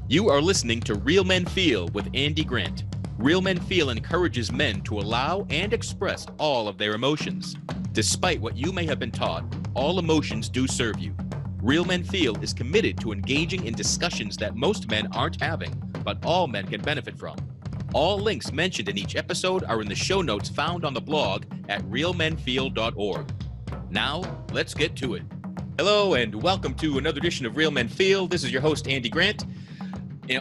You are listening to Real Men Feel with Andy Grant. Real Men Feel encourages men to allow and express all of their emotions. Despite what you may have been taught, all emotions do serve you. Real Men Feel is committed to engaging in discussions that most men aren't having, but all men can benefit from. All links mentioned in each episode are in the show notes found on the blog at realmenfeel.org. Now, let's get to it. Hello, and welcome to another edition of Real Men Feel. This is your host, Andy Grant.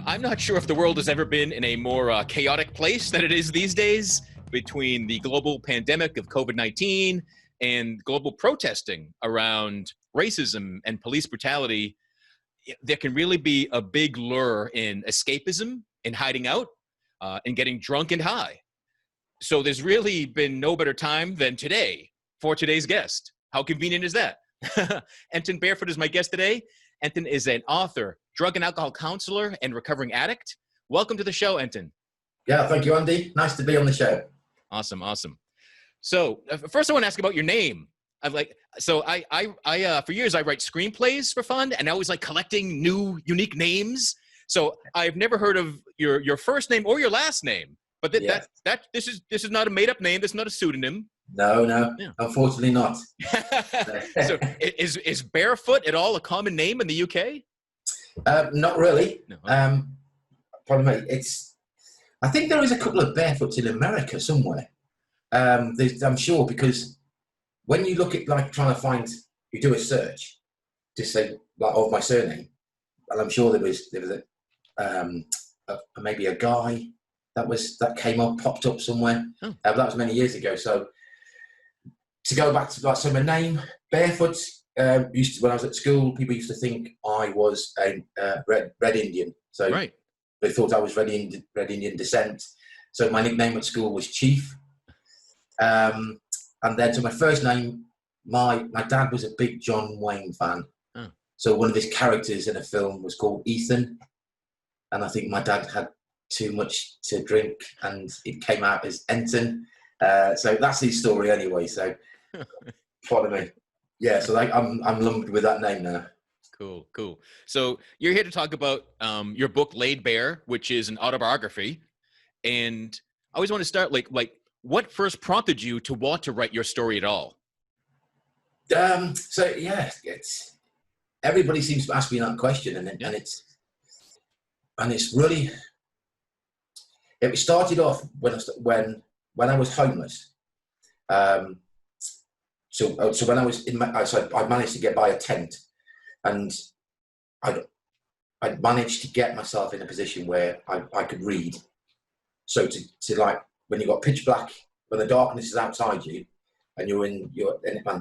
I'm not sure if the world has ever been in a more chaotic place than it is these days, between the global pandemic of COVID-19 and global protesting around racism and police brutality. There can really be a big lure in escapism and hiding out and getting drunk and high. So there's really been no better time than today for today's guest. How convenient is that? Enton Barefoot is my guest today. Enton is an author, drug and alcohol counselor, and recovering addict. Welcome to the show, Enton. Yeah, thank you, Andy. Nice to be on the show. Awesome. So first I want to ask about your name. I for years I write screenplays for fun, and I always like collecting new, unique names. So I've never heard of your first name or your last name, but this is not a made up name. This is not a pseudonym. No, yeah. Unfortunately not. So is Barefoot at all a common name in the UK? Not really. No. Pardon me. I think there is a couple of Barefoots in America somewhere. I'm sure, because when you look at you do a search to say of my surname, and I'm sure there was maybe a guy that came up, popped up somewhere. Oh. That was many years ago. So to go back to my name, Barefoot. When I was at school, people used to think I was a Red Indian. So right. They thought I was Red Indian descent. So my nickname at school was Chief. And then, so my first name, my dad was a big John Wayne fan. Oh. So one of his characters in a film was called Ethan. And I think my dad had too much to drink and it came out as Enton. So that's his story anyway. So, pardon me. Yeah, so I'm lumped with that name now. Cool. So you're here to talk about your book, Laid Bare, which is an autobiography. And I always want to start like what first prompted you to want to write your story at all? Everybody seems to ask me that question, and it's really. It started off when I was homeless. So when I was I managed to get by a tent, and I'd managed to get myself in a position where I could read. So to like when you got pitch black, when the darkness is outside you, and you're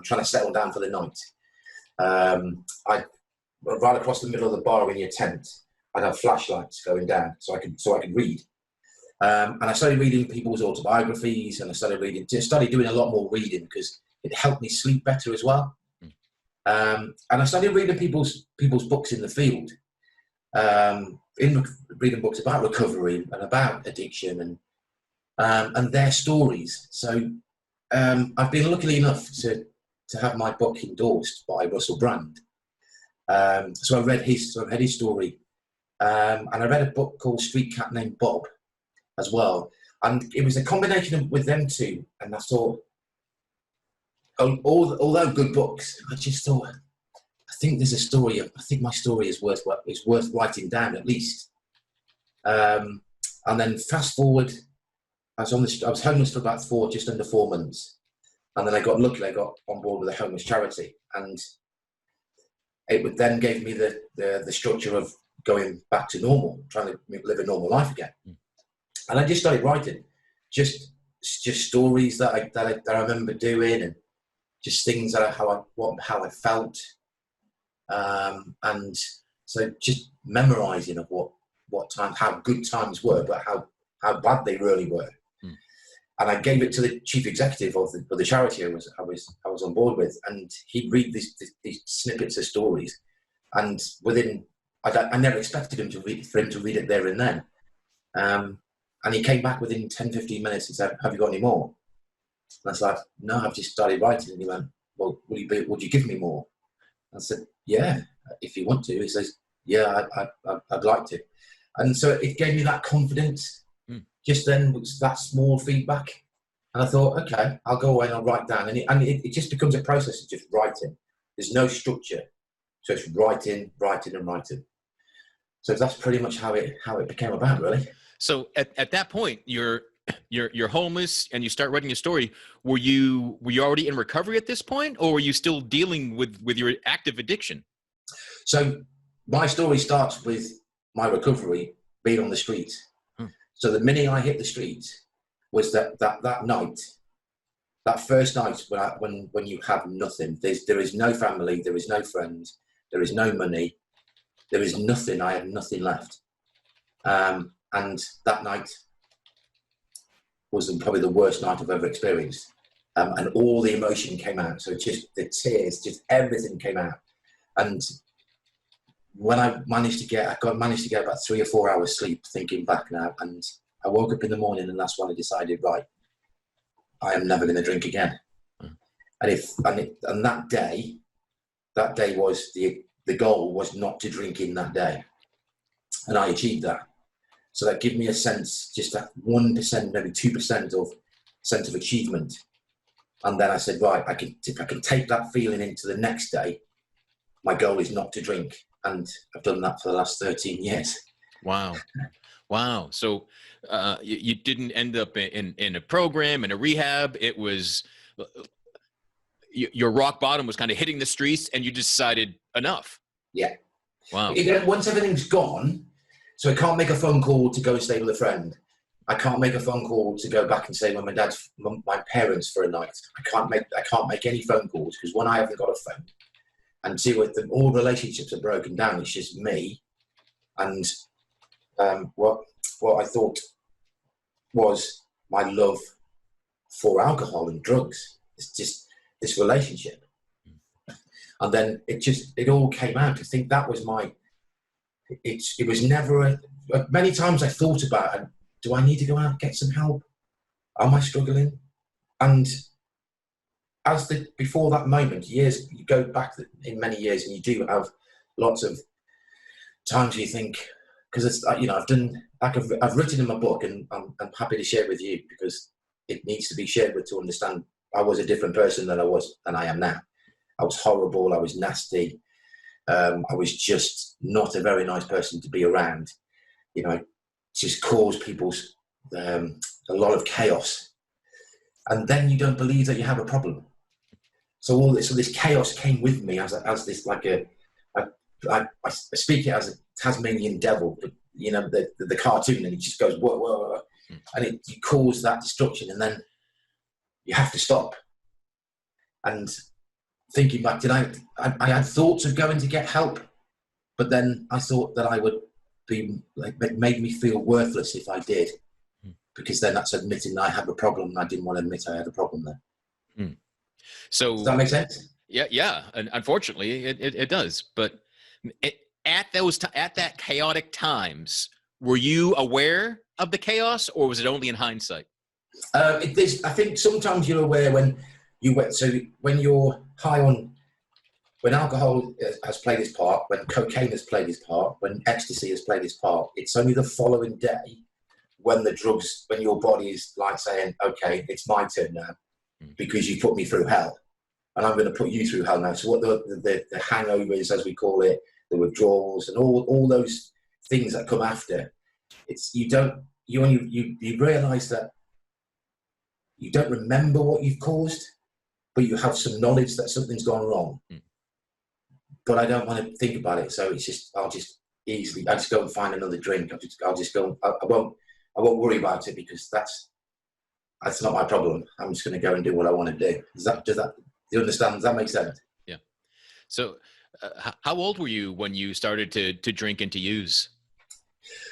trying to settle down for the night, I right across the middle of the bar in your tent, I'd have flashlights going down so I could read. And I started reading people's autobiographies, and I started doing a lot more reading because it helped me sleep better as well. And I started reading people's books in the field, reading books about recovery and about addiction and their stories. So I've been lucky enough to have my book endorsed by Russell Brand. So I read his story, and I read a book called Street Cat Named Bob as well. And it was a combination with them two. And I thought, although good books, I just thought, I think there's a story. I think my story is worth writing down at least. And then fast forward, I was homeless for about just under 4 months, and then I got lucky. I got on board with a homeless charity, and it then gave me the structure of going back to normal, trying to live a normal life again. And I just started writing, just stories that I remember doing, and just things how I felt, and so just memorizing of how good times were, but how bad they really were. And I gave it to the chief executive of the charity I was on board with, and he'd read these snippets of stories, and I never expected him to read it there and then. And he came back within 10-15 minutes and said, "Have you got any more?" And I was like, "No, I've just started writing." And he went, "Well, would you give me more?" I said, "Yeah, if you want to." He says, "Yeah, I'd like to." And so it gave me that confidence. Just then was that small feedback. And I thought, okay, I'll go away and I'll write down. And it just becomes a process of just writing. There's no structure. So it's writing, writing, and writing. So that's pretty much how it became about, really. So at that point, you're homeless and you start writing a story. Were you already in recovery at this point, or were you still dealing with your active addiction? So my story starts with my recovery being on the street. So the minute I hit the street was that night, that first night when you have nothing. There is no family, there is no friends, there is no money, there is nothing. I had nothing left. And that night was probably the worst night I've ever experienced. And all the emotion came out. So just the tears, just everything came out. And when I managed to get about 3 or 4 hours sleep, thinking back now, and I woke up in the morning, and that's when I decided, right, I am never going to drink again. And that day was the goal was not to drink in that day, and I achieved that. So that gave me a sense, just that 1%, maybe 2% of sense of achievement. And then I said, right, if I can take that feeling into the next day, my goal is not to drink. And I've done that for the last 13 years. Wow. So you didn't end up in a program, in a rehab. It was your rock bottom was kind of hitting the streets, and you decided enough. Yeah. Wow. Once everything's gone, so I can't make a phone call to go and stay with a friend. I can't make a phone call to go back and stay with my parents for a night. I can't make any phone calls, because when I haven't got a phone, and see what all relationships are broken down. It's just me and what I thought was my love for alcohol and drugs. It's just this relationship. And then it all came out. I think that was it was never many times I thought about, do I need to go out and get some help? Am I struggling? And before that moment, years, you go back in many years, and you do have lots of times you think, because it's, I've done, like I've written in my book, and I'm happy to share it with you, because it needs to be shared with to understand I was a different person than I am now. I was horrible. I was nasty. I was just not a very nice person to be around. It just caused people's a lot of chaos, and then you don't believe that you have a problem. So this chaos came with me as this, like I speak it as a Tasmanian devil, but the cartoon, and it just goes whoa, whoa, whoa. And it caused that destruction, and then you have to stop. And thinking back, I had thoughts of going to get help, but then I thought that I would be it made me feel worthless if I did, because then that's admitting that I have a problem, and I didn't want to admit I had a problem there. So does that make sense? Yeah. And unfortunately, it does. But at that chaotic times, were you aware of the chaos, or was it only in hindsight? I think sometimes you're aware when you're high on, when alcohol has played its part, when cocaine has played its part, when ecstasy has played its part. It's only the following day when your body is like saying, okay, it's my turn now, because you put me through hell, and I'm going to put you through hell now. So what the hangovers, as we call it, the withdrawals, and all those things that come after, you realize that you don't remember what you've caused, but you have some knowledge that something's gone wrong. But I don't want to think about it, so I'll just go and find another drink. I'll just go. I won't worry about it, because that's not my problem. I'm just going to go and do what I want to do. Do you understand? Does that make sense? Yeah. So how old were you when you started to drink and to use?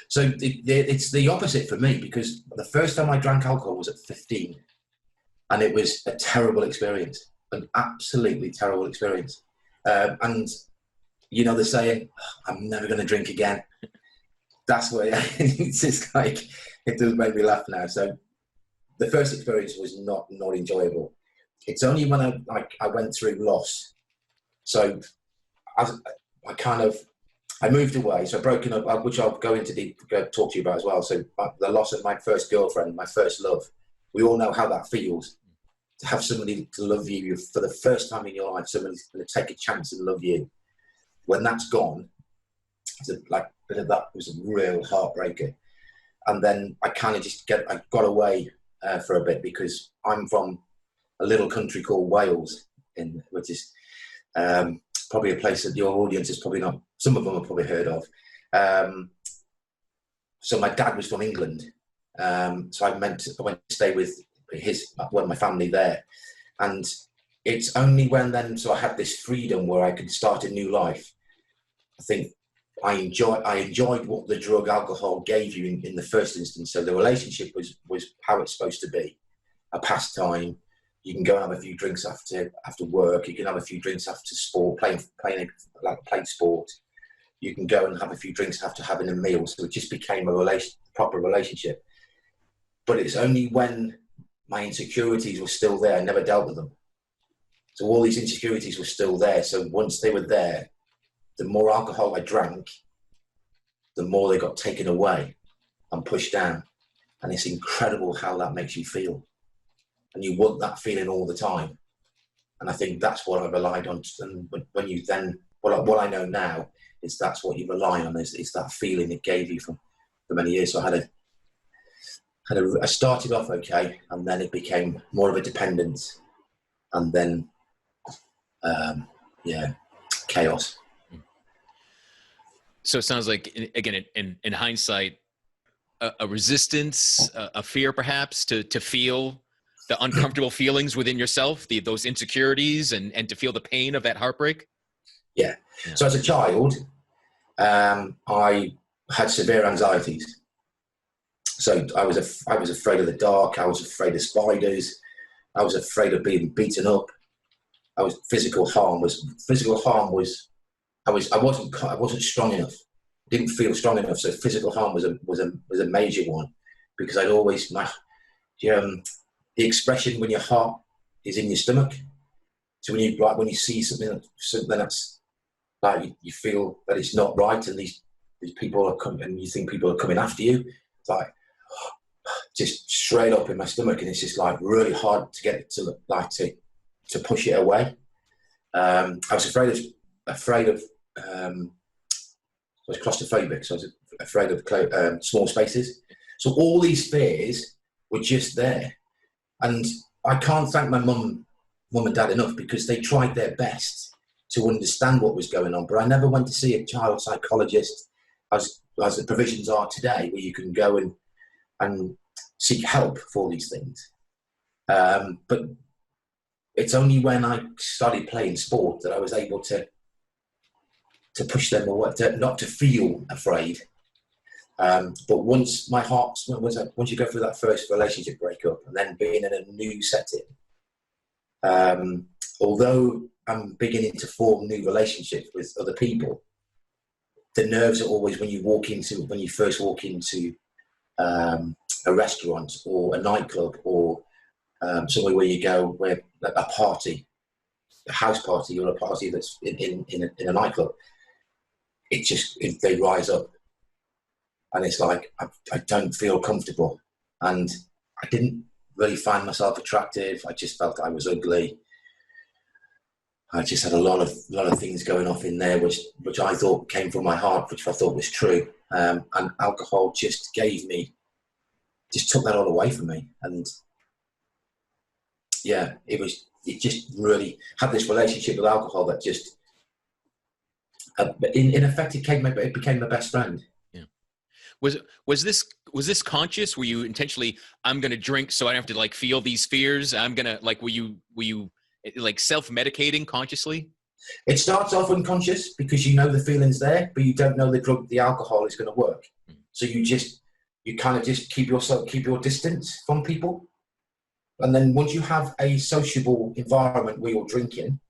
So it's the opposite for me, because the first time I drank alcohol was at 15, and it was a terrible experience, an absolutely terrible experience. And the saying, I'm never going to drink again. That's what it's just like, it does make me laugh now. So the first experience was not enjoyable. It's only when I went through loss. So I kind of I moved away, so broken up, which I'll go talk to you about as well. So the loss of my first girlfriend, my first love, we all know how that feels. To have somebody to love you for the first time in your life, somebody's going to take a chance and love you. When that's gone, that was a real heartbreaker. And then I kind of I got away for a bit, because I'm from a little country called Wales, which is probably a place that your audience is probably not, some of them have probably heard of. So my dad was from England. So I went to stay with my family there. And it's only so I had this freedom where I could start a new life. I think I enjoyed what the drug alcohol gave you in the first instance. So the relationship was how it's supposed to be, a pastime. You can go and have a few drinks after work. You can have a few drinks after sport, playing sport. You can go and have a few drinks after having a meal. So it just became a proper relationship. But it's only when my insecurities were still there, I never dealt with them. So all these insecurities were still there. So once they were there, the more alcohol I drank, the more they got taken away and pushed down. And it's incredible how that makes you feel. And you want that feeling all the time. And I think that's what I relied on. And when you then, what I know now is that's what you rely on, is that feeling it gave you for many years. So I started off okay, and then it became more of a dependence. And then, chaos. So it sounds like, again, in hindsight, a resistance, a fear perhaps to feel the uncomfortable feelings within yourself, those insecurities, and to feel the pain of that heartbreak. Yeah. So as a child, I had severe anxieties. So I was afraid of the dark. I was afraid of spiders. I was afraid of being beaten up. Physical harm was. I wasn't strong enough. Didn't feel strong enough. So physical harm was a major one, because I'd always the expression when your heart is in your stomach. So when you see something that's like you feel that it's not right, and these people are coming, and you think people are coming after you, it's like just straight up in my stomach, and it's just like really hard to get to push it away. I was afraid of I was claustrophobic, so I was afraid of small spaces. So all these fears were just there. And I can't thank my mum and dad enough, because they tried their best to understand what was going on. But I never went to see a child psychologist as the provisions are today, where you can go and seek help for these things. But it's only when I started playing sport that I was able to push them away, not to feel afraid. But once you go through that first relationship breakup, and then being in a new setting, although I'm beginning to form new relationships with other people, the nerves are always when you first walk into a restaurant or a nightclub, or somewhere where you go, where a party, a house party, or a party that's in a nightclub, they rise up. And it's like, I don't feel comfortable. And I didn't really find myself attractive. I just felt I was ugly. I just had a lot of things going off in there, which I thought came from my heart, which I thought was true. And alcohol just took that all away from me. And yeah, it just really had this relationship with alcohol that just, in effect, it became my best friend. Was this conscious? Were you intentionally, I'm going to drink so I don't have to feel these fears? I'm going to were you self-medicating consciously? It starts off unconscious, because you know the feeling's there, but you don't know the alcohol is going to work. So you kind of just keep your distance from people. And then once you have a sociable environment where you're drinking,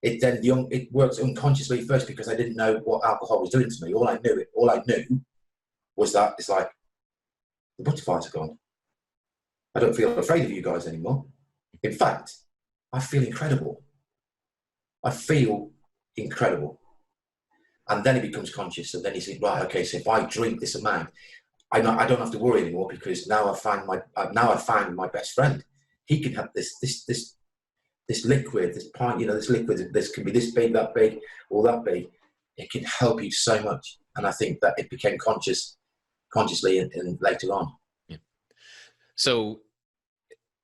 it works unconsciously first, because I didn't know what alcohol was doing to me. All I knew was that it's like, the butterflies are gone. I don't feel afraid of you guys anymore. In fact, I feel incredible. And then he becomes conscious. And then he says, right, okay, so if I drink this amount, I don't have to worry anymore, because now I've found my best friend. He can have this liquid, this pint, this liquid, this can be this big, that big, or that big. It can help you so much. And I think that it became consciously and later on. Yeah. So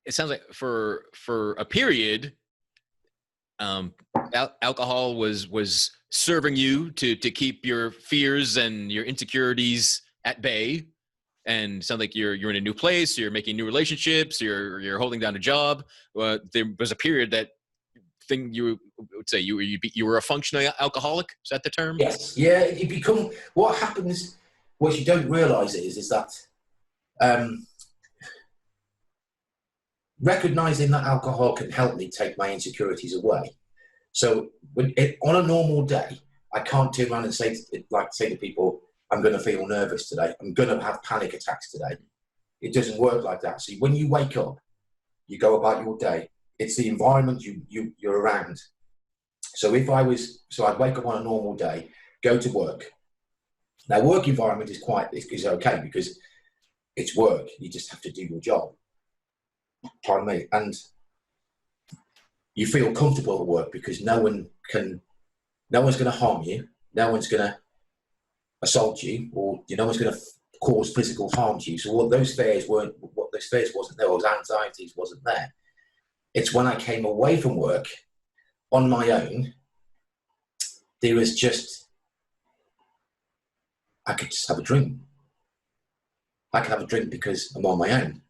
it sounds like for a period, alcohol was serving you to keep your fears and your insecurities at bay. And it sounds like you're in a new place, you're making new relationships, you're holding down a job. There was a period that you would say you were a functional alcoholic. Is that the term? Yes. Yeah. You become, what happens, what you don't realize is that recognizing that alcohol can help me take my insecurities away. So on a normal day, I can't turn around and say to people, I'm going to feel nervous today. I'm going to have panic attacks today. It doesn't work like that. See, when you wake up, you go about your day. It's the environment you're around. So I'd wake up on a normal day, go to work. Now, work environment is okay, because it's work. You just have to do your job. Pardon me. And you feel comfortable at work because no one's going to harm you. No one's going to assault you, or no one's going to cause physical harm to you. So what those fears wasn't there, or those anxieties wasn't there. It's when I came away from work on my own, there was I could just have a drink. I could have a drink because I'm on my own.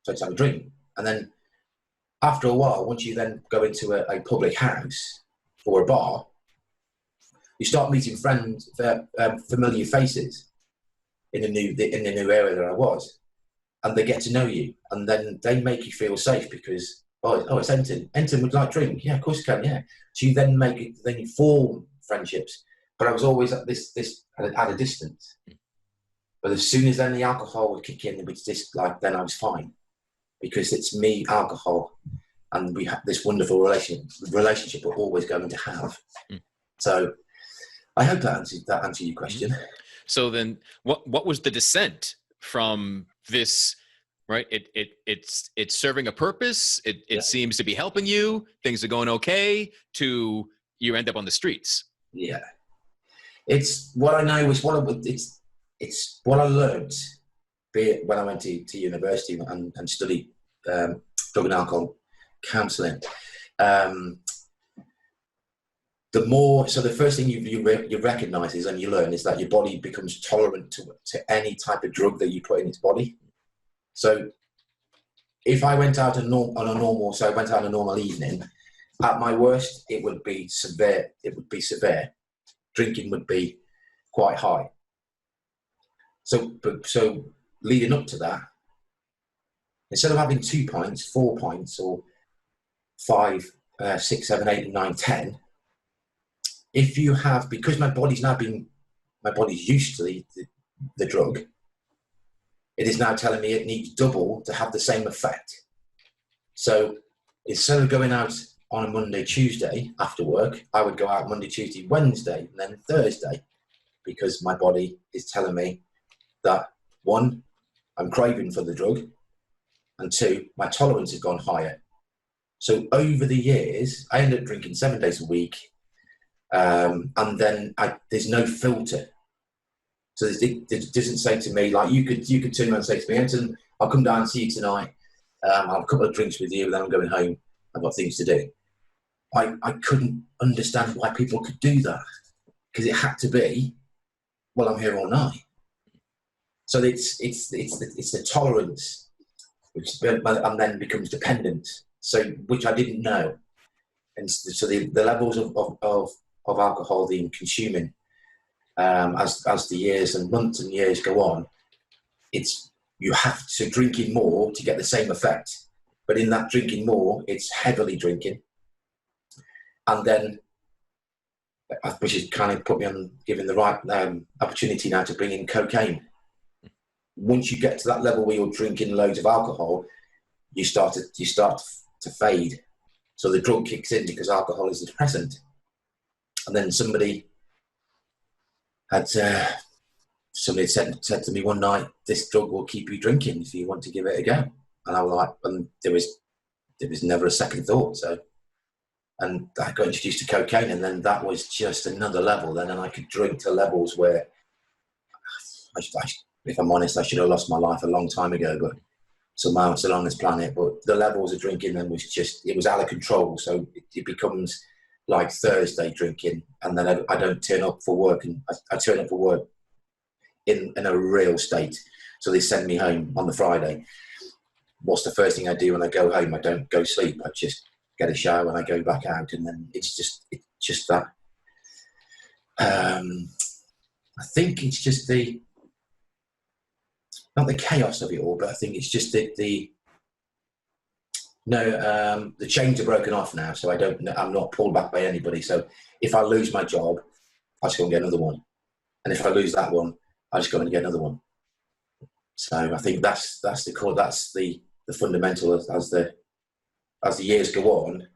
So I just have a drink. And then after a while, once you then go into a public house or a bar, you start meeting friends, familiar faces in the new area that I was, and they get to know you, and then they make you feel safe because it's Enton. Enton would like drink, yeah, of course you can, yeah. So you then you form friendships. But I was always at this at a distance. But as soon as then the alcohol would kick in, it was just then I was fine, because it's me, alcohol, and we have this wonderful relationship we're always going to have. So I hope that answered your question. So then what was the descent from this, right? It's serving a purpose. It seems to be helping you. Things are going okay, to you end up on the streets. Yeah. It's what I know is it's what I learned, be it when I went to university and studied drug and alcohol counselling. The first thing you recognise is, and you learn, is that your body becomes tolerant to any type of drug that you put in its body. So if I went out on a normal evening, at my worst, it would be severe. Drinking would be quite high. So leading up to that, instead of having 2 pints, 4 pints, or 5, 6, 7, 8, and 9, 10, if you have, because my body's used to the drug, it is now telling me it needs double to have the same effect. So instead of going out on a Monday, Tuesday after work, I would go out Monday, Tuesday, Wednesday, and then Thursday, because my body is telling me that, 1, I'm craving for the drug, and 2, my tolerance has gone higher. So over the years, I ended up drinking 7 days a week, and then there's no filter. So it doesn't say to me, like, you could turn around and say to me, Enton, I'll come down and see you tonight, I'll have a couple of drinks with you, then I'm going home, I've got things to do. I couldn't understand why people could do that, because it had to be, well, I'm here all night. So it's the tolerance, and then becomes dependent. So, which I didn't know, and so the levels of alcohol being consuming, as the years and months and years go on, you have to drinking more to get the same effect. But in that drinking more, it's heavily drinking. And then, which has kind of put me on giving the right opportunity now to bring in cocaine. Once you get to that level where you're drinking loads of alcohol, you start to fade. So the drug kicks in because alcohol is a depressant. And then somebody had somebody had said to me one night, "This drug will keep you drinking if you want to give it a go." And I was like, and there was never a second thought. So, and I got introduced to cocaine, and then that was just another level. Then, and I could drink to levels where, if I'm honest, I should have lost my life a long time ago. But somehow I'm still on this planet. But the levels of drinking then it was out of control. So it becomes like Thursday drinking, and then I don't turn up for work, and I turn up for work in a real state. So they send me home on the Friday. What's the first thing I do when I go home? I don't go sleep. I just get a shower and I go back out, and then it's just that. I think it's just not the chaos of it all, but I think it's just the chains are broken off now. So I'm not pulled back by anybody. So if I lose my job, I just go and get another one, and if I lose that one, I just go and get another one. So I think that's the core. That's the fundamental as the years go on.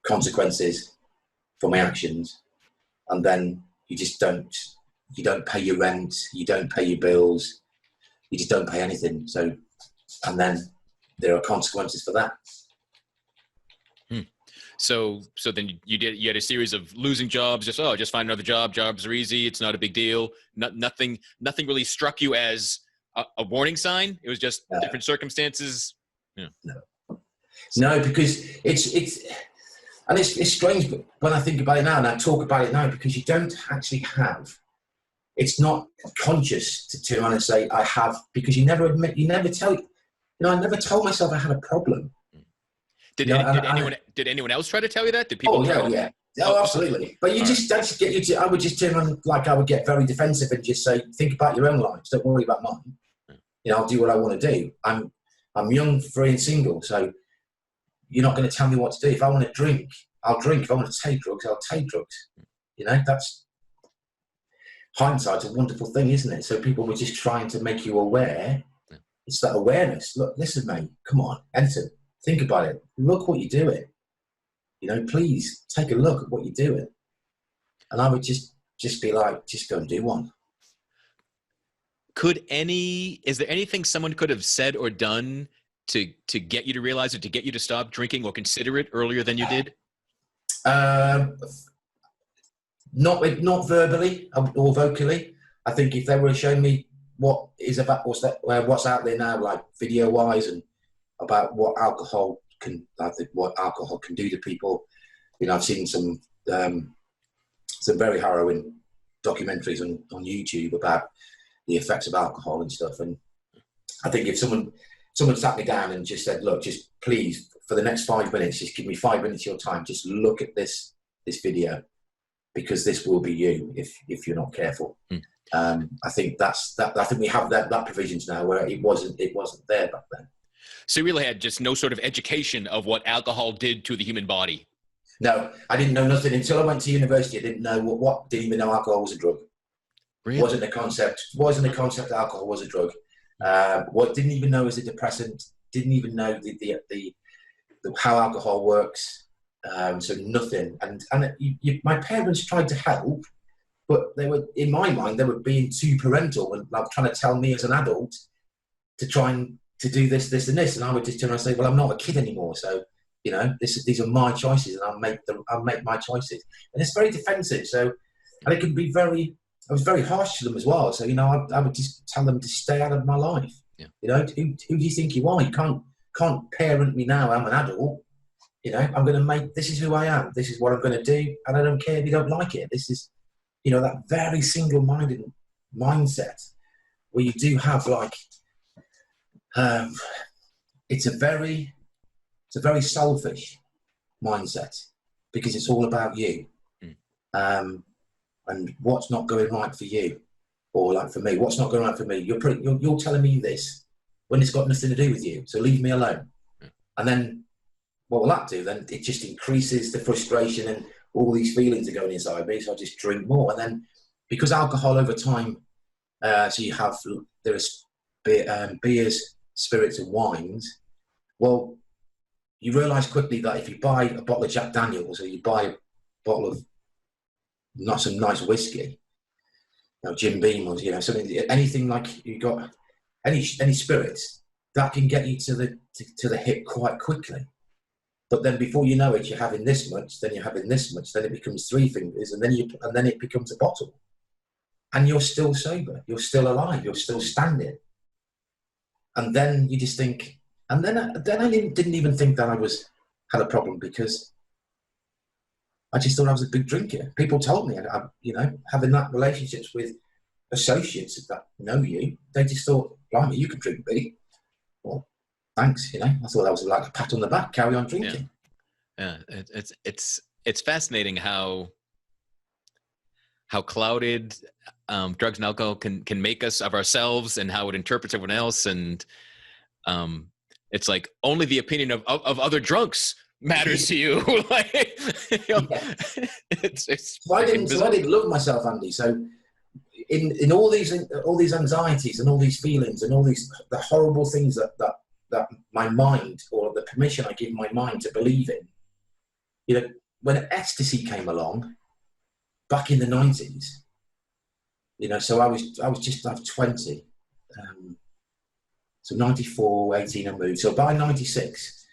Consequences for my actions, and then you don't pay your rent, you don't pay your bills, you just don't pay anything. So, and then there are consequences for that. So then you had a series of losing jobs. Just find another job. Jobs are easy. It's not a big deal. Nothing really struck you as a warning sign. It was just different circumstances. Yeah. No, because it's strange, but when I think about it now and I talk about it now, because you don't actually have. It's not conscious to turn around and say I have, because you never admit. You never tell. I never told myself I had a problem. Did anyone else try to tell you that? Did people? Absolutely. But I would just turn on, like I would get very defensive and just say, think about your own lives. Don't worry about mine. I'll do what I want to do. I'm young, free, and single. So you're not going to tell me what to do. If I want to drink, I'll drink. If I want to take drugs, I'll take drugs. That's hindsight's a wonderful thing, isn't it? So people were just trying to make you aware. It's that awareness. Look, listen, mate. Come on, Enton. Think about it. Look what you're doing. Please take a look at what you're doing. And I would just be like, just go and do one. Is there anything someone could have said or done to get you to realize it, to get you to stop drinking or consider it earlier than you did? Not verbally or vocally. I think if they were showing me what's out there now, like video wise, and about what alcohol can do to people. I've seen some very harrowing documentaries on YouTube about the effects of alcohol and stuff. And I think if someone sat me down and just said, look, just please, for the next 5 minutes, just give me 5 minutes of your time, just look at this video, because this will be you if you're not careful. I think I think we have that provisions now where it wasn't there back then. So you really had just no sort of education of what alcohol did to the human body? No, I didn't know nothing until I went to university. I didn't know didn't even know alcohol was a drug. Really? Wasn't a concept that alcohol was a drug. Didn't even know it was a depressant. Didn't even know the how alcohol works. So nothing. And my parents tried to help, but they were, in my mind, they were being too parental and like trying to tell me as an adult to try and to do this, and this. And I would just turn around and say, well, I'm not a kid anymore. So, these are my choices, and I'll make my choices. And it's very defensive. So, and it can be I was very harsh to them as well. So, I would just tell them to stay out of my life. Yeah. Who do you think you are? You can't parent me now. I'm an adult. I'm going to this is who I am. This is what I'm going to do. And I don't care if you don't like it. This is, that very single-minded mindset where you do have it's a very selfish mindset, because it's all about you. And what's not going right for you, or like for me, what's not going right for me. You're telling me this when it's got nothing to do with you. So leave me alone. And then what will that do? Then it just increases the frustration, and all these feelings are going inside me. So I just drink more. And then because alcohol over time, there's beers, spirits, and wines. Well, you realise quickly that if you buy a bottle of Jack Daniels, or you buy a bottle of not some nice whiskey, Jim Beam or something, anything like you got any spirits that can get you to the hip quite quickly. But then before you know it, you're having this much, then you're having this much, then it becomes 3 fingers, and then it becomes a bottle, and you're still sober, you're still alive, you're still standing, and then you just think, and then I didn't even think that I had a problem, because I just thought I was a big drinker. People told me, having that relationships with associates that know you, they just thought, blimey, you can drink, Billy. Well, thanks, I thought that was like a pat on the back, carry on drinking. Yeah. It's fascinating how clouded drugs and alcohol can make us of ourselves, and how it interprets everyone else. And it's like only the opinion of other drunks matters to you. So I didn't love myself, Andy. So in all these anxieties and all these feelings and all the horrible things that my mind, or the permission I give my mind to believe in, when ecstasy came along back in the 90s, so I was 20, so 94, 18 I moved. So by 96,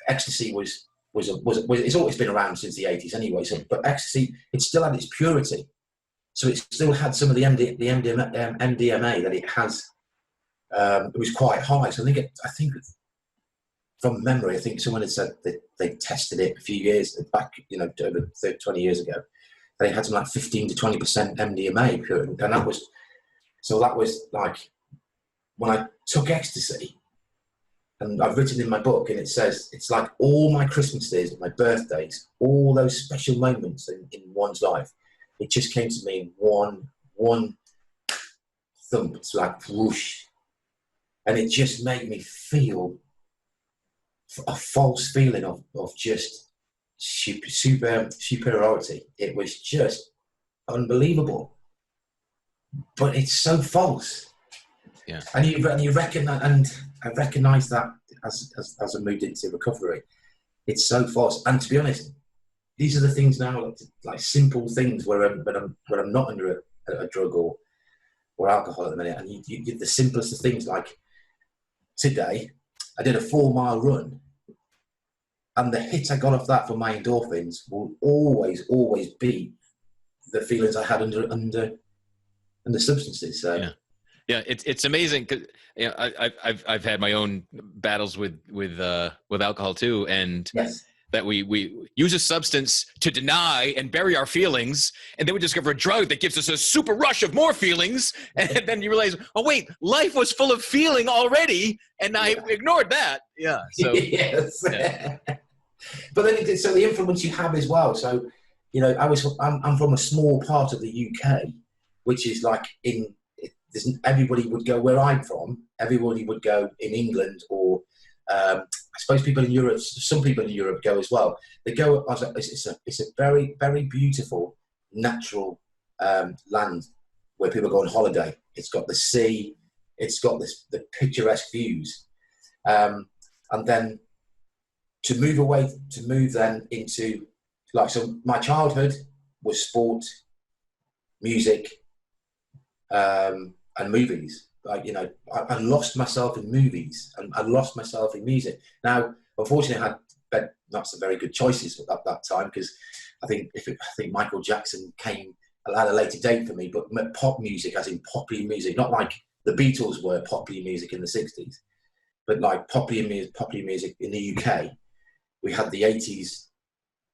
ecstasy was it's always been around since the 80s anyway. So, but ecstasy, it still had its purity. So it still had some of the MDMA that it has. It was quite high. So I think from memory, I think someone had said that they tested it a few years back, over 20 years ago. They had something like 15 to 20% MDMA purity, and that was like when I took ecstasy. And I've written in my book, and it says, it's like all my Christmases, my birthdays, all those special moments in one's life, it just came to me in one thump. It's like whoosh. And it just made me feel a false feeling of just superiority. It was just unbelievable. But it's so false. Yeah. And you recognize, and I recognise that as I moved into recovery, it's so false. And to be honest, these are the things now, like simple things where I'm not under a drug or alcohol at the minute, and you get the simplest of things. Like today, I did a 4-mile run, and the hit I got off that for my endorphins will always be the feelings I had under substances. So. Yeah. Yeah, it's amazing because I've had my own battles with alcohol too, and yes. That we use a substance to deny and bury our feelings, and then we discover a drug that gives us a super rush of more feelings, and then you realize, oh wait, life was full of feeling already, and I ignored that. Yeah. So yes. Yeah. But then, so the influence you have as well. So I'm from a small part of the UK, which is like everybody would go where I'm from. Everybody would go in England, or I suppose people in Europe. Some people in Europe go as well. They go. It's a very, very beautiful natural land where people go on holiday. It's got the sea. It's got the picturesque views, and then to move then into so my childhood was sport, music. And movies, I lost myself in movies, and I lost myself in music. Now, unfortunately, I had not some very good choices at that time, because I think Michael Jackson came at a later date for me, but pop music, as in popular music, not like the Beatles were popular music in the 60s, but like popular music in the UK. We had the 80s,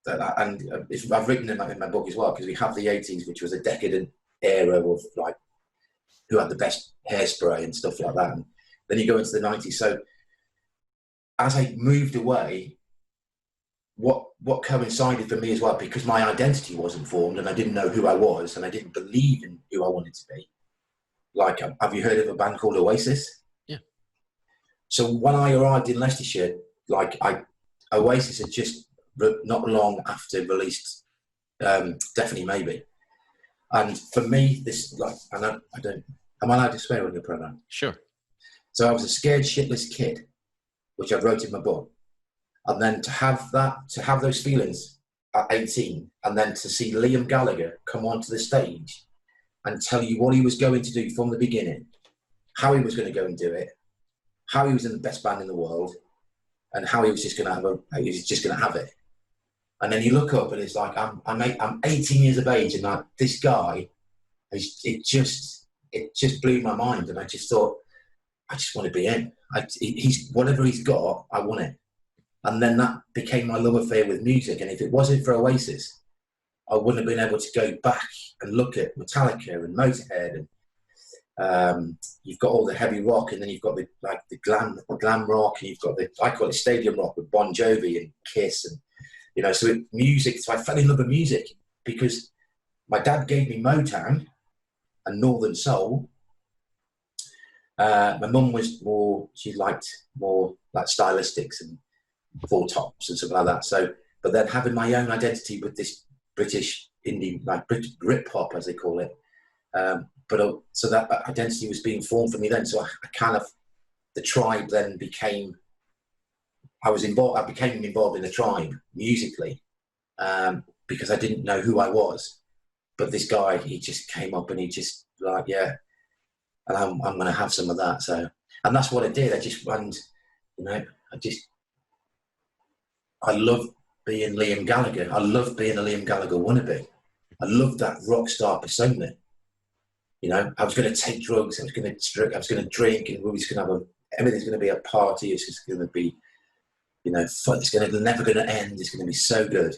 and I've written in my book as well, because we have the 80s, which was a decadent era of like who had the best hairspray and stuff like that. And then you go into the 90s. So as I moved away, what coincided for me as well, because my identity wasn't formed and I didn't know who I was and I didn't believe in who I wanted to be. Like, have you heard of a band called Oasis? Yeah. So when I arrived in Leicestershire, Oasis had just not long after released Definitely Maybe. And for me, am I allowed to swear on your program? Sure. So I was a scared shitless kid, which I wrote in my book. And then to have those feelings at 18, and then to see Liam Gallagher come onto the stage and tell you what he was going to do from the beginning, how he was going to go and do it, how he was in the best band in the world, and how he was just going to have it. And then you look up and it's like, I'm 18 years of age, and like this guy, it just blew my mind. And I just thought, I just want to be him. He's whatever he's got, I want it. And then that became my love affair with music. And if it wasn't for Oasis, I wouldn't have been able to go back and look at Metallica and Motorhead, and you've got all the heavy rock, and then you've got the glam rock, and you've got I call it stadium rock with Bon Jovi and Kiss, and music. So I fell in love with music because my dad gave me Motown and Northern Soul. My mum was she liked more like stylistics and Four Tops and stuff like that. So, but then having my own identity with this British indie, like Brit pop as they call it, so that identity was being formed for me then. So I kind of, the tribe then became, I became involved in the tribe musically, because I didn't know who I was. But this guy, he just came up and he just like, yeah, and I'm going to have some of that. So, and that's what I did. I just went, I love being Liam Gallagher. I love being a Liam Gallagher wannabe. I love that rock star persona. I was going to take drugs. I was going to drink, and we was going to have everything's going to be a party. It's just going to be, fun. It's never going to end. It's going to be so good.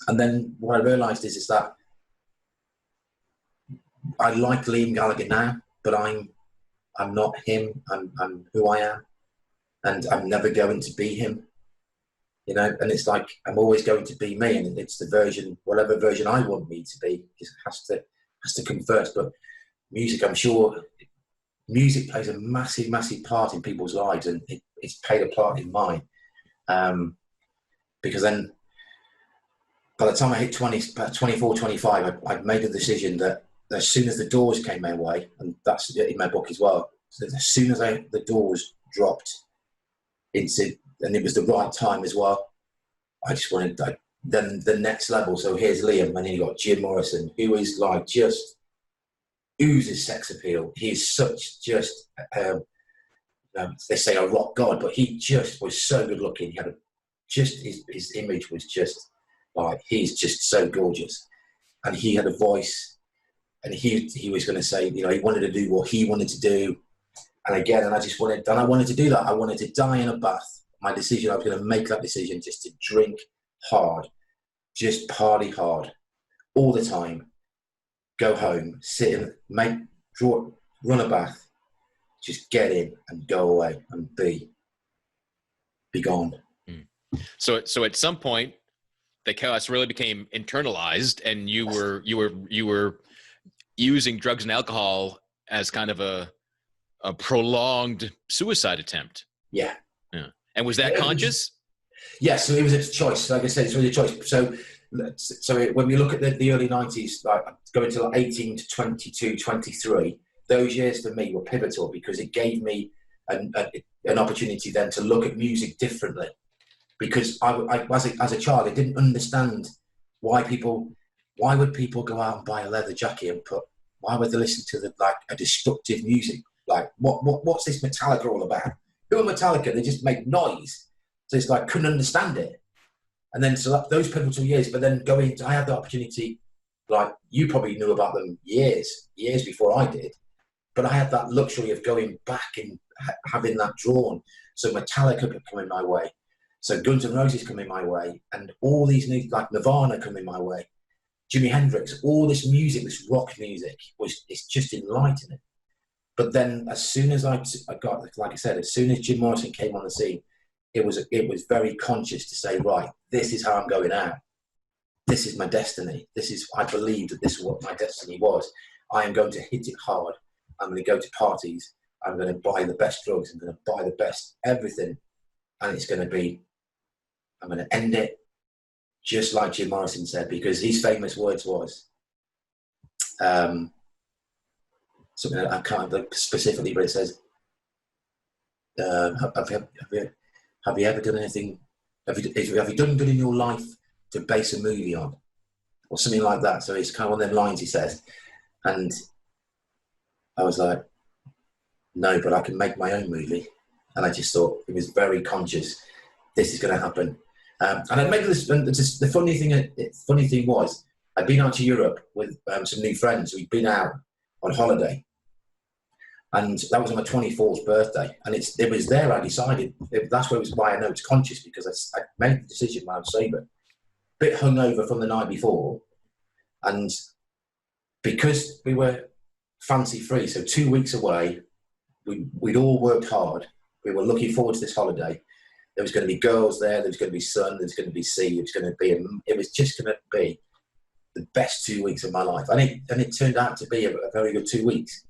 And then what I realised is that I like Liam Gallagher now, but I'm not him. I'm who I am, and I'm never going to be him. And it's like I'm always going to be me, and it's the version, whatever version I want me to be, it has to come first. But music, I'm sure, music plays a massive, massive part in people's lives, and it's played a part in mine. Because then, by the time I hit 24, 25, I'd made a decision that as soon as the Doors came my way, and that's in my book as well, so as soon as the Doors dropped into, and it was the right time as well, I just wanted then the next level. So here's Liam, and then you got Jim Morrison, who is like just oozes sex appeal. He's such just, they say a rock god, but he just was so good looking. He had his image was just like, he's just so gorgeous, and he had a voice, and he was going to say, he wanted to do what he wanted to do, and I wanted to do that. I wanted to die in a bath. My decision, I was going to make that decision just to drink hard, just party hard all the time, go home, sit and run a bath, just get in and go away and be gone. So at some point, the chaos really became internalized, and you were using drugs and alcohol as kind of a prolonged suicide attempt. Yeah. And was that conscious? Yes, so it was a choice. Like I said, it's really a choice. So when we look at the early 90s, like going to 18 to 22, 23, those years for me were pivotal because it gave me an opportunity then to look at music differently. Because I as a child, I didn't understand why would people go out and buy a leather jacket and why would they listen to a destructive music? Like what's this Metallica all about? Who are Metallica? They just make noise. So it's like, couldn't understand it. And then, so those pivotal years, but then I had the opportunity, like you probably knew about them years before I did, but I had that luxury of going back and having that drawn. So Metallica could come in my way. So Guns N' Roses come in my way. And all these new, like Nirvana come in my way. Jimi Hendrix, all this music, this rock music, it's just enlightening. But then as soon as I got, like I said, as soon as Jim Morrison came on the scene, it was very conscious to say, right, this is how I'm going out. This is my destiny. I believed that this is what my destiny was. I am going to hit it hard. I'm going to go to parties. I'm going to buy the best drugs. I'm going to buy the best everything. And I'm going to end it just like Jim Morrison said, because his famous words was, something that I can't remember specifically, but it says, have you ever done anything? Have you done good in your life to base a movie on, or something like that. So it's kind of one of them lines he says. And I was like, no, but I can make my own movie. And I just thought, it was very conscious, this is going to happen. And I made this, and just the funny thing was, I'd been out to Europe with some new friends. We'd been out on holiday. And that was on my 24th birthday. And it was there I decided, that's why I know it's conscious, because I made the decision when I was sober. Bit hungover from the night before. And because we were fancy free, so 2 weeks away, we'd all worked hard. We were looking forward to this holiday. There was going to be girls there was going to be sun, there was going to be sea, it was just going to be the best 2 weeks of my life. And it turned out to be a very good 2 weeks.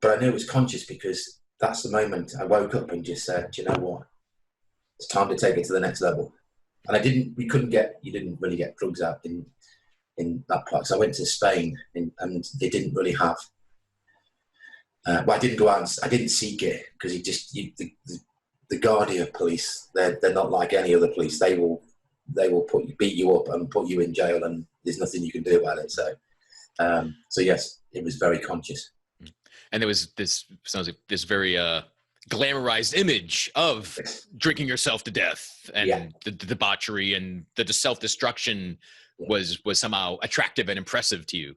But I knew it was conscious, because that's the moment I woke up and just said, do you know what? It's time to take it to the next level. And you didn't really get drugs out in that place. So I went to Spain and they didn't really have, I didn't go out, I didn't seek it, because the Guardia police, they're not like any other police. They will beat you up and put you in jail, and there's nothing you can do about it. So yes, it was very conscious. And there was sounds like this very glamorized image of drinking yourself to death, and the debauchery and the self-destruction was somehow attractive and impressive to you.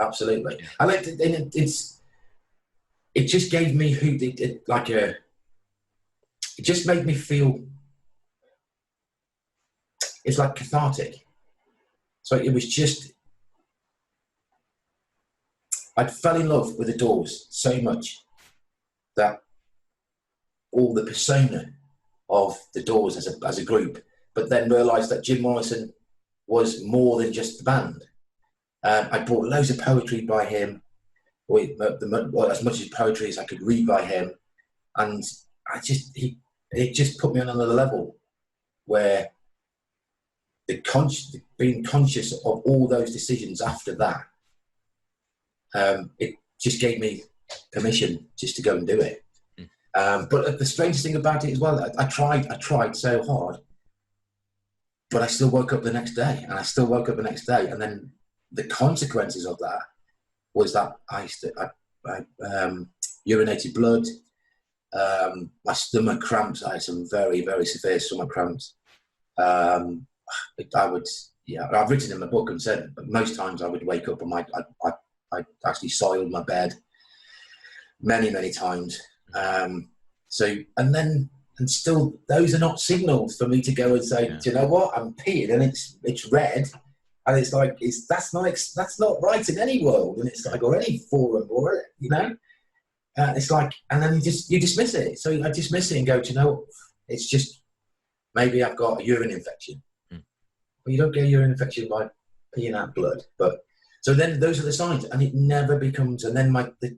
Absolutely. I like it just gave me it just made me feel, it's like cathartic. So it was just, I fell in love with the Doors so much that all the persona of the Doors as a group, but then realised that Jim Morrison was more than just the band. I bought loads of poetry by him, as much as poetry as I could read by him, and it just put me on another level where being conscious of all those decisions after that. It just gave me permission just to go and do it. But the strangest thing about it as well, I tried so hard, but I still woke up the next day, and then the consequences of that was that I urinated blood, my stomach cramps. I had some very, very severe stomach cramps. I've written in my book and said most times I would wake up and I actually soiled my bed many, many times. And still, those are not signals for me to go and say, do you know what? I'm peeing and it's red, and it's like that's not right in any world, and it's like, or any forum, or it's like, and then you dismiss it. So I dismiss it and go, do you know, it's just maybe I've got a urine infection. Well, you don't get a urine infection by peeing out blood, but. So then those are the signs, and it never becomes. And then the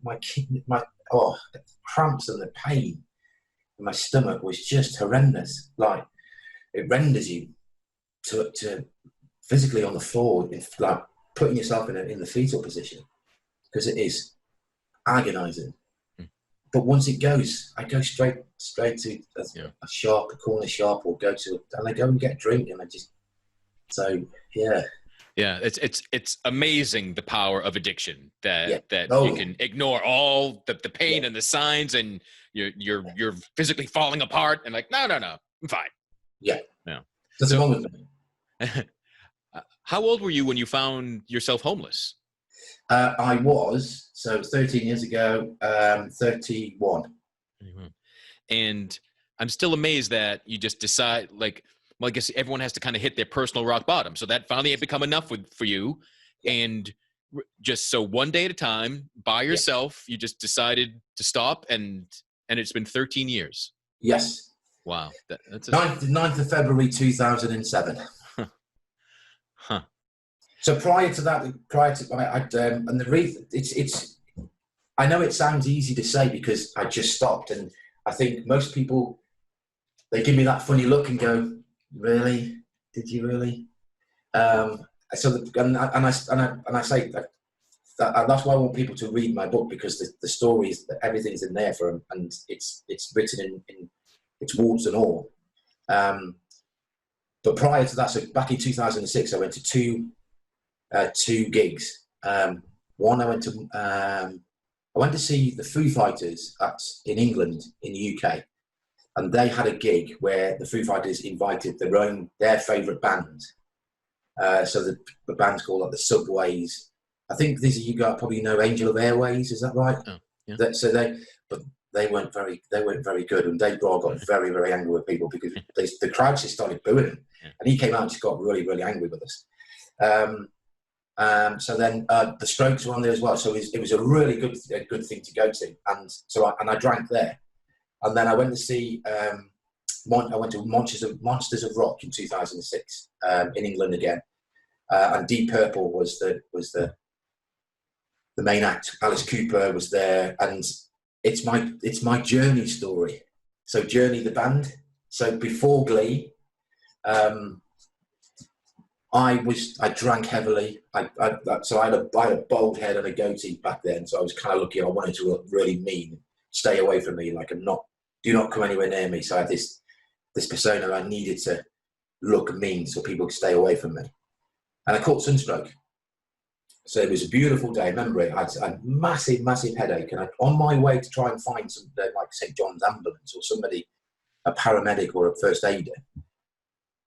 cramps and the pain in my stomach was just horrendous. Like, it renders you to physically on the floor, like putting yourself in the fetal position, because it is agonising. But once it goes, I go straight to a shop, a corner shop, or and I go and get a drink, and Yeah, it's amazing the power of addiction that you can ignore all the pain and the signs, and you're physically falling apart, and like, no, I'm fine. Yeah. That's wrong with me. How old were you when you found yourself homeless? I was, so 13 years ago, 31. And I'm still amazed that you just decide, like, well, I guess everyone has to kind of hit their personal rock bottom. So that finally had become enough for you. And just so one day at a time, by yourself, you just decided to stop, and it's been 13 years. Yes. Wow. That's 9th of February, 2007. Huh. So prior to that, and the reason, I know it sounds easy to say because I just stopped, and I think most people, they give me that funny look and go, really? Did you really? I say that that's why I want people to read my book, because the stories, everything's in there for them, and it's written in it's warts and all. But prior to that, so back in 2006, I went to two gigs. One, I went to see the Foo Fighters in England, in the UK, and they had a gig where the Foo Fighters invited their favourite band. So the band's called like the Subways. I think you guys probably know Angel of Airways. Is that right? Oh, yeah. But they weren't very good, and Dave Grohl got very, very angry with people because the crowd just started booing him, and he came out and just got really, really angry with us. So then the Strokes were on there as well. So it was a really good thing to go to, and I drank there, and then I went to see. I went to Monsters of Rock in 2006 in England again, and Deep Purple was the main act. Alice Cooper was there, and it's my Journey story. So Journey the band. So before Glee, I drank heavily. So I had a bald head and a goatee back then. So I was kind of lucky. I wanted to look really mean. Stay away from me. Like do not come anywhere near me. So I had this persona. I needed to look mean so people could stay away from me. And I caught sunstroke. So it was a beautiful day. Remember it. I had a massive, massive headache. And on my way to try and find some, like St. John's ambulance or somebody, a paramedic or a first aider,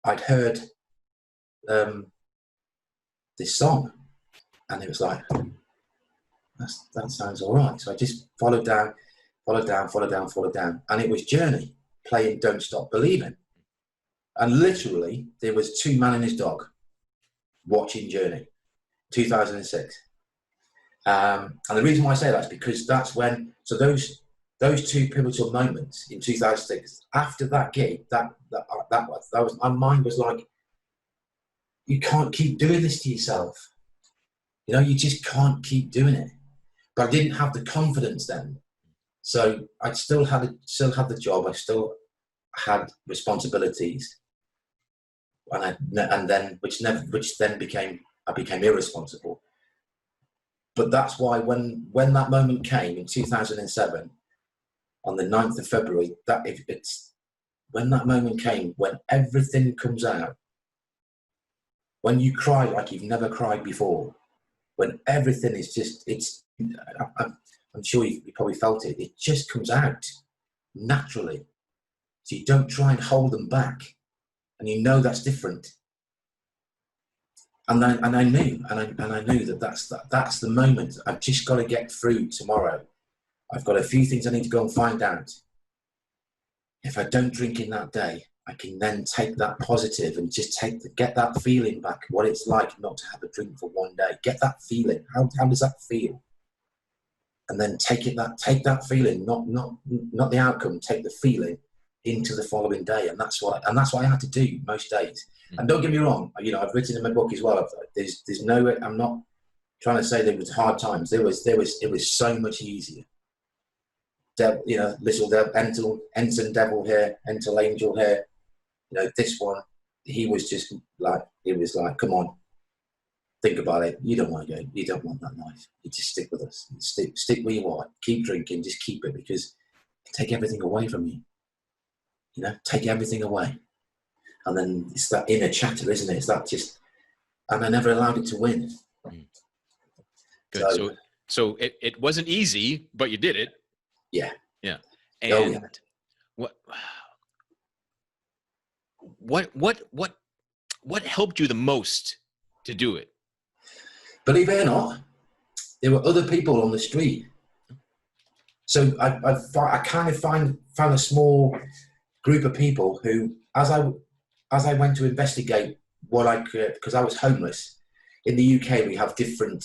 I'd heard this song, and it was like, that sounds all right. So I just followed down, and it was Journey playing Don't Stop Believing. And literally, there was two man and his dog watching Journey, 2006. And the reason why I say that is because that's when, so those two pivotal moments in 2006, after that gig, that was, my mind was like, you can't keep doing this to yourself. You know, you just can't keep doing it. But I didn't have the confidence then. So I still had the job. I still had responsibilities, I became irresponsible. But that's why when that moment came in 2007, on the 9th of February, when that moment came, when everything comes out, when you cry like you've never cried before, when everything is just, I'm sure you probably felt it, it just comes out naturally. So you don't try and hold them back. And you know that's different. And I knew that that's the moment. I've just got to get through tomorrow. I've got a few things I need to go and find out. If I don't drink in that day, I can then take that positive and just get that feeling back, what it's like not to have a drink for one day. Get that feeling. How does that feel? And then take that feeling, not the outcome, take the feeling into the following day. And that's what I had to do most days. And don't get me wrong, you know, I've written in my book as well, there's no, I'm not trying to say there was hard times. It was so much easier. You know, little Enton devil here, Enton angel here. You know, this one, he was just like, it was like, come on, think about it. You don't want to go. You don't want that life. You just stick with us. Stick where you are. Keep drinking. Just keep it, because take everything away from you. You know, take everything away. And then it's that inner chatter, isn't it? It's that just, and I never allowed it to win. Good. So it wasn't easy, but you did it. Yeah. Yeah. And what helped you the most to do it? Believe it or not, there were other people on the street. So I kind of found a small group of people who, as I went to investigate what I could, because I was homeless. In the UK, we have different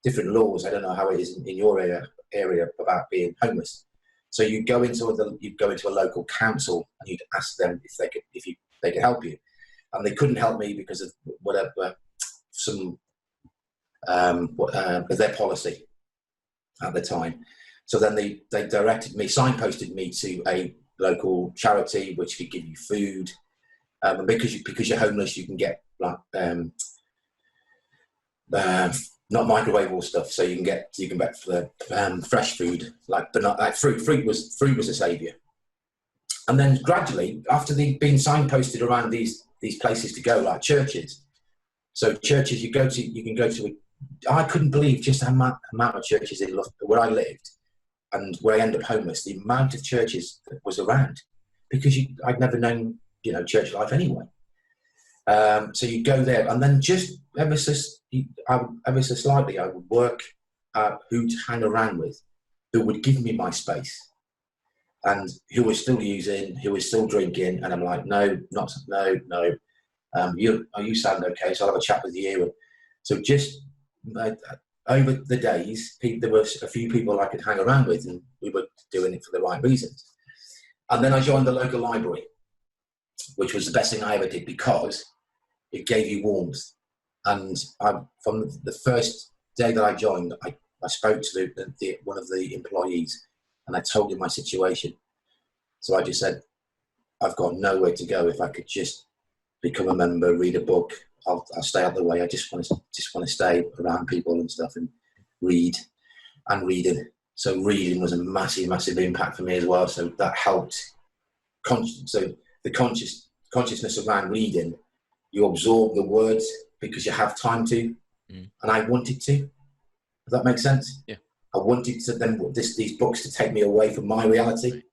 laws. I don't know how it is in your area about being homeless. So you go into a local council and you'd ask them if they could help you, and they couldn't help me because of whatever their policy at the time. So then they signposted me to a local charity which could give you food, and because you're homeless, you can get like not microwavable stuff, so you can get fresh food, but not like fruit. Fruit was a saviour. And then gradually, after they'd been signposted around these these places to go, like churches. So churches you can go to. I couldn't believe just how amount of churches in where I lived and where I ended up homeless. The amount of churches that was around, because I'd never known church life anyway. So you go there, and then just ever so slightly, I would work out who to hang around with, who would give me my space, and who was still using, who was still drinking, and I'm like, no. You sound okay, so I'll have a chat with you. And so just over the days, there were a few people I could hang around with, and we were doing it for the right reasons. And then I joined the local library, which was the best thing I ever did, because it gave you warmth. And from the first day that I joined, I spoke to one of the employees, and I told him my situation. So I just said, I've got nowhere to go. If I could just become a member, read a book, I'll stay out of the way. I just want to stay around people and stuff and read and reading. So reading was a massive, massive impact for me as well. So that helped. So the consciousness around reading, you absorb the words because you have time to, and I wanted to. Does that make sense? Yeah. I wanted these books to take me away from my reality.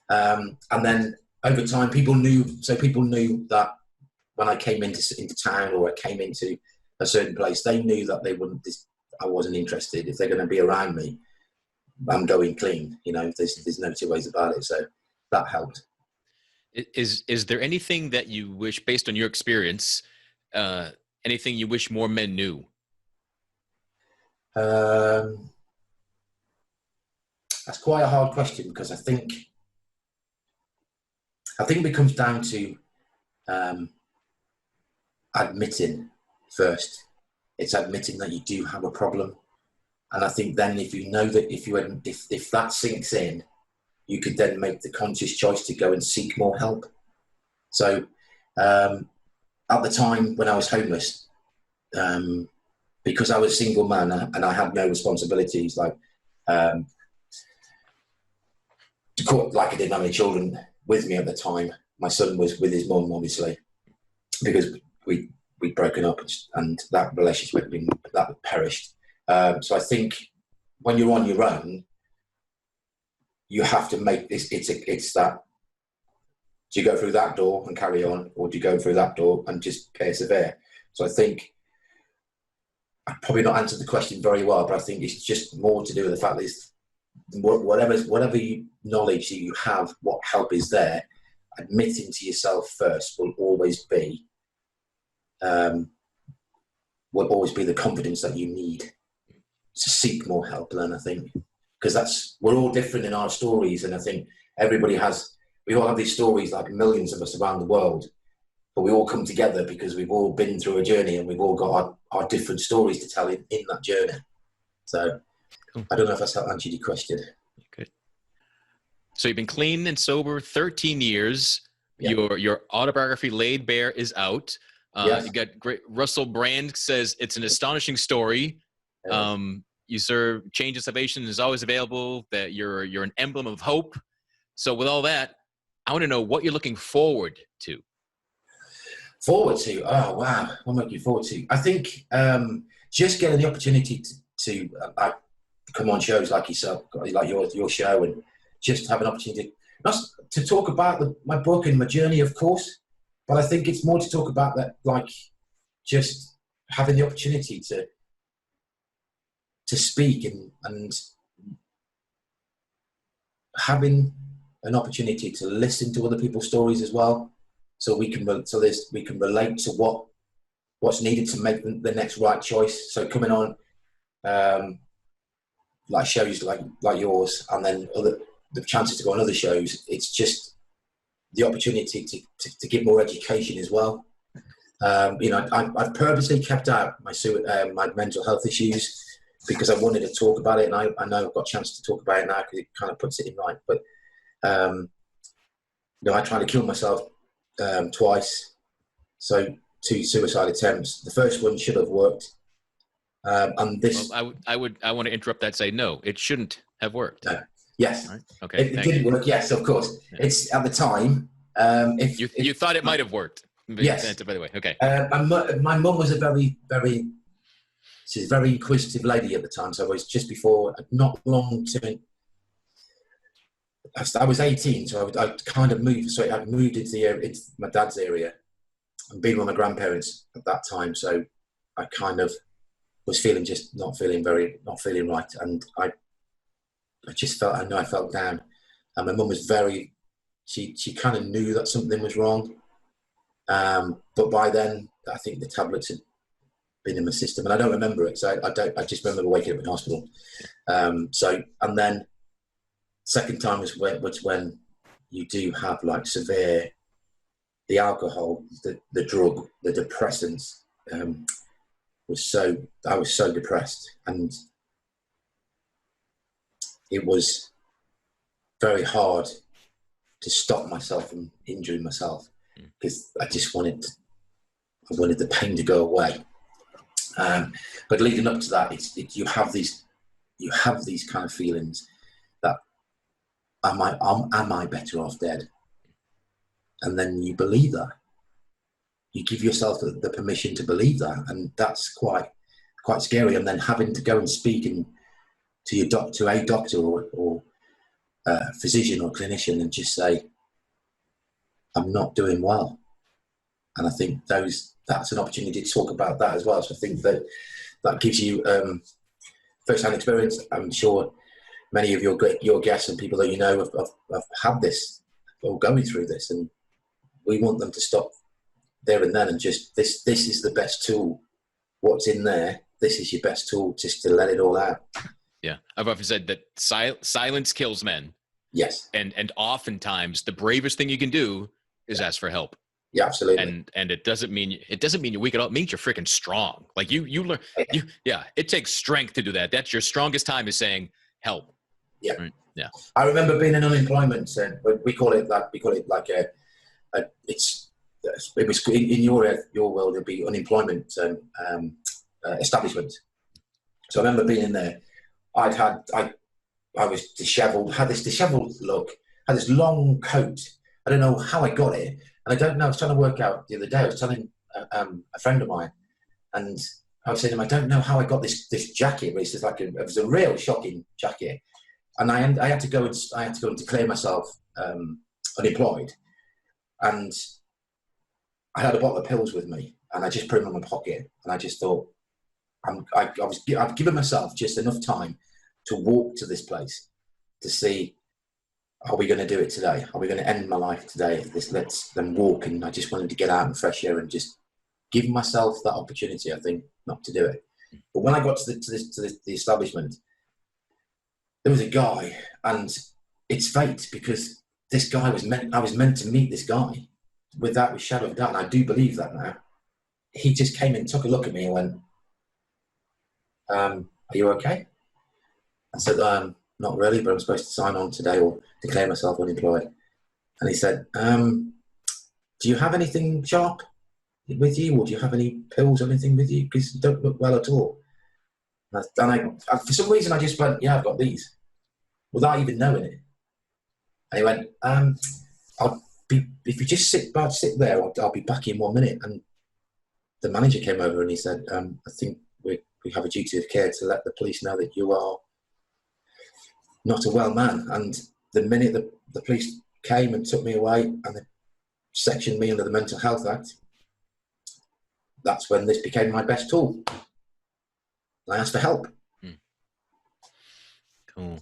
And then over time, people knew that when I came into town, or I came into a certain place, they knew that I wasn't interested. If they're going to be around me, I'm going clean. There's no two ways about it. So that helped. Is there anything that you wish, based on your experience, anything you wish more men knew? That's quite a hard question, because I think it comes down to admitting first. It's admitting that you do have a problem, and I think then if you know that, if that sinks in, you could then make the conscious choice to go and seek more help. So at the time when I was homeless, because I was a single man and I had no responsibilities, like I didn't have any children with me at the time. My son was with his mum, obviously, because we'd broken up, and that relationship had perished. So I think when you're on your own, you have to make this. It's that. Do you go through that door and carry on, or do you go through that door and just persevere? So I think I probably not answered the question very well, but I think it's just more to do with the fact that whatever knowledge that you have, what help is there, admitting to yourself first will always be the confidence that you need to seek more help. And I think, because we're all different in our stories, and I think we all have these stories, like millions of us around the world, but we all come together because we've all been through a journey, and we've all got our different stories to tell in that journey. So cool. I don't know if that's answered your question. Good. So you've been clean and sober 13 years. Yeah. Your autobiography, Laid Bare, is out. Yes. You got great. Russell Brand says it's an astonishing story. You serve Change and Salvation is always available. That you're an emblem of hope. So with all that, I want to know what you're looking forward to. Oh wow, what am I looking forward to? I think just getting the opportunity to come on shows like yourself, like your show, and just have an opportunity not to talk about my book and my journey, of course, but I think it's more to talk about that, like just having the opportunity to speak and having an opportunity to listen to other people's stories as well, so we can relate to what's needed to make the next right choice. So coming on like shows like yours, and then the chances to go on other shows, it's just the opportunity to give more education as well. I've purposely kept out my mental health issues because I wanted to talk about it, and I know I've got a chance to talk about it now because it kind of puts it in right. But I tried to kill myself twice, so 2 suicide attempts. The first one should have worked, and this. Well, I want to interrupt that and say no, it shouldn't have worked. Yes. Right. Okay. It didn't work. Yes, of course. Yeah. It's at the time. If you thought it might have worked. Yes. By the way, okay. My mum was a she's a very inquisitive lady at the time. So I was just before, not long to, I was 18, so I kind of moved. So I'd moved into my dad's area and been with my grandparents at that time. So I kind of was feeling not feeling right. And I just felt, I felt down. And my mum was she kind of knew that something was wrong. But by then, I think the tablets had been in my system, and I don't remember it. So I just remember waking up in hospital. And then second time was when you do have like severe, the alcohol, the drug, the depressants, I was so depressed, and it was very hard to stop myself from injuring myself, because I wanted the pain to go away. But leading up to that, you have these kind of feelings that am I better off dead? And then you believe that. You give yourself the permission to believe that, and that's quite scary. And then having to go and speak to a doctor or a physician or clinician and just say, I'm not doing well. And I think that's an opportunity to talk about that as well. So I think that gives you first-hand experience. I'm sure many of your guests and people that you know have had this or going through this, and we want them to stop there and then and just this is the best tool. What's in there? This is your best tool, just to let it all out. Yeah, I've often said that silence kills men. Yes, and oftentimes the bravest thing you can do is ask for help. Yeah, absolutely. And it doesn't mean you're weak at all. It means you're freaking strong. Like you learn. It takes strength to do that. That's your strongest time, is saying help. Yeah, right? Yeah. I remember being in unemployment, and we call it like it was in your world, it'd be unemployment establishment. So I remember being in there. I was dishevelled, had this dishevelled look, had this long coat. I don't know how I got it. And I don't know, I was trying to work out the other day, I was telling a friend of mine, and I was saying to him, I don't know how I got this jacket, but it's just it was a real shocking jacket. And I had to go and declare myself unemployed. And I had a bottle of pills with me, and I just put them in my pocket. And I just thought, I've given myself just enough time to walk to this place to see, are we going to do it today? Are we going to end my life today? Let's then walk. And I just wanted to get out in fresh air and just give myself that opportunity, I think, not to do it. But when I got to the establishment, there was a guy, and it's fate, because this guy I was meant to meet this guy without a shadow of doubt. And I do believe that now. He just came in, took a look at me and went, are you okay? I said, not really, but I'm supposed to sign on today or declare myself unemployed. And he said, do you have anything sharp with you, or do you have any pills or anything with you? Because you don't look well at all. And I for some reason, I just went, yeah, I've got these, without even knowing it. And he went, if you just sit there, I'll be back in 1 minute. And the manager came over and he said, I think we have a duty of care to let the police know that you are not a well man. And the minute the police came and took me away and they sectioned me under the Mental Health Act, that's when this became my best tool. I asked for help. Cool.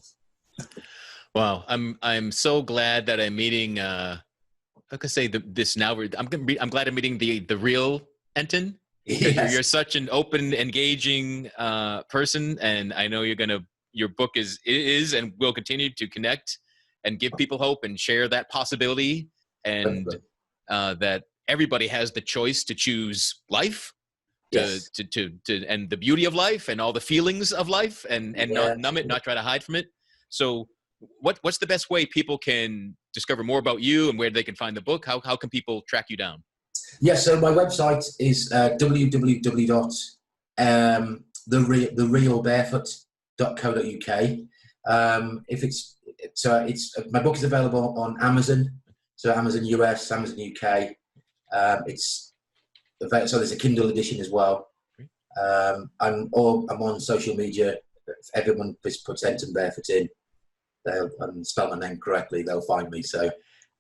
Wow, I'm so glad that I'm meeting. Like I say, this now. I'm glad I'm meeting the real Enton. Yes. You're such an open, engaging person, and I know your book is and will continue to connect and give people hope and share that possibility, and that everybody has the choice to choose life, to and the beauty of life and all the feelings of life, and not numb it, not try to hide from it. So what's the best way people can discover more about you and where they can find the book? How can people track you down? Yes, so my website is www.therealbarefoot.co.uk. My book is available on Amazon, so Amazon US, Amazon UK, It's so there's a Kindle edition as well. I'm on social media. If everyone puts Enton Barefoot in, they'll spell my name correctly, they'll find me. So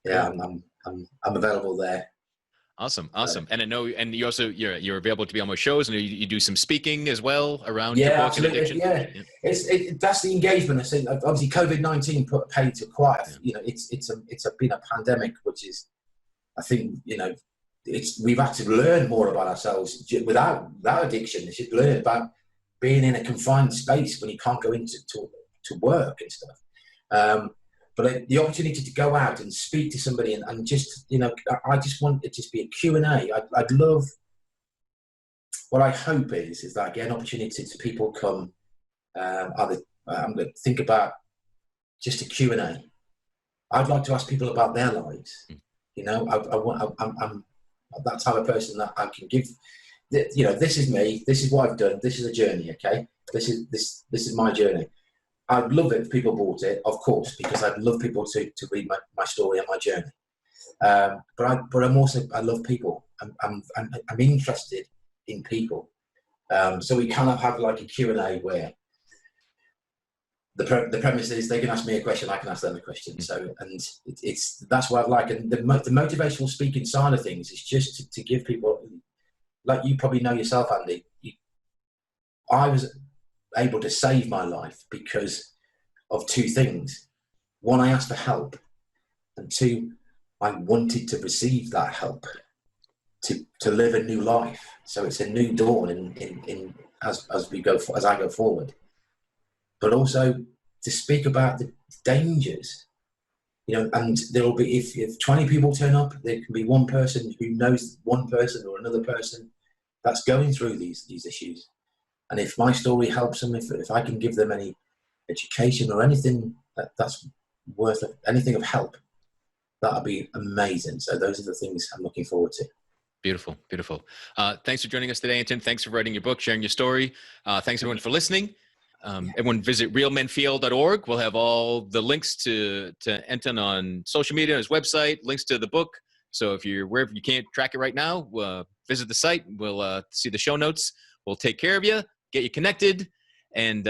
yeah, I'm available there. Awesome. And I know, and you also you're available to be on my shows, and you do some speaking as well around your book and addiction. Yeah. That's the engagement. I think obviously COVID-19 put a paid to quite. It's been a pandemic, which is, I think, we've had to learn more about ourselves without addiction. You should learn about being in a confined space when you can't go into to work and stuff. But the opportunity to go out and speak to somebody and just, I just want it to just be a Q&A. I'd love, what I hope is that I get an opportunity to people come, I'm going to think about just a Q&A. I'd like to ask people about their lives. I'm that type of person that I can give, this is me, this is what I've done, this is a journey, okay? This is my journey. I'd love it if people bought it, of course, because I'd love people to read my story and my journey. But I'm also, I love people. I'm interested in people. So we kind of have like a Q&A where the premise is they can ask me a question, I can ask them a question. So, and that's what I like. And the motivational speaking side of things is just to give people, like you probably know yourself, Andy, I was able to save my life because of two things. One, I asked for help, and two, I wanted to receive that help to live a new life. So it's a new dawn in as I go forward, but also to speak about the dangers, and there will be, if 20 people turn up, there can be one person who knows one person or another person that's going through these issues. And if my story helps them, if I can give them any education or anything that's worth anything of help, that'll be amazing. So those are the things I'm looking forward to. Beautiful. Thanks for joining us today, Enton. Thanks for writing your book, sharing your story. Thanks everyone for listening. Everyone visit realmenfeel.org. We'll have all the links to Enton on social media, his website, links to the book. So if you're wherever you can't track it right now, visit the site. We'll see the show notes. We'll take care of you, get you connected, and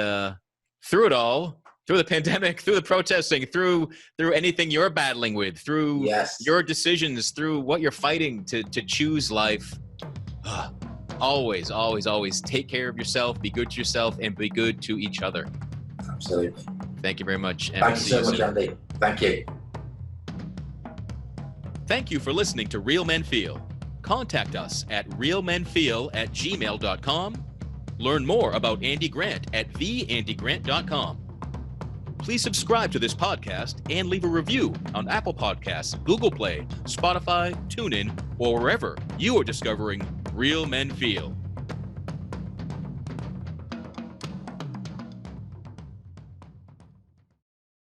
through it all, through the pandemic, through the protesting, through anything you're battling with, through your decisions, through what you're fighting to choose life, always, always, always take care of yourself, be good to yourself, and be good to each other. Absolutely. Thank you very much. Thank you so much, Andy. Thank you. Thank you for listening to Real Men Feel. Contact us at realmenfeel@gmail.com. Learn more about Andy Grant at theandygrant.com. Please subscribe to this podcast and leave a review on Apple Podcasts, Google Play, Spotify, TuneIn, or wherever you are discovering Real Men Feel.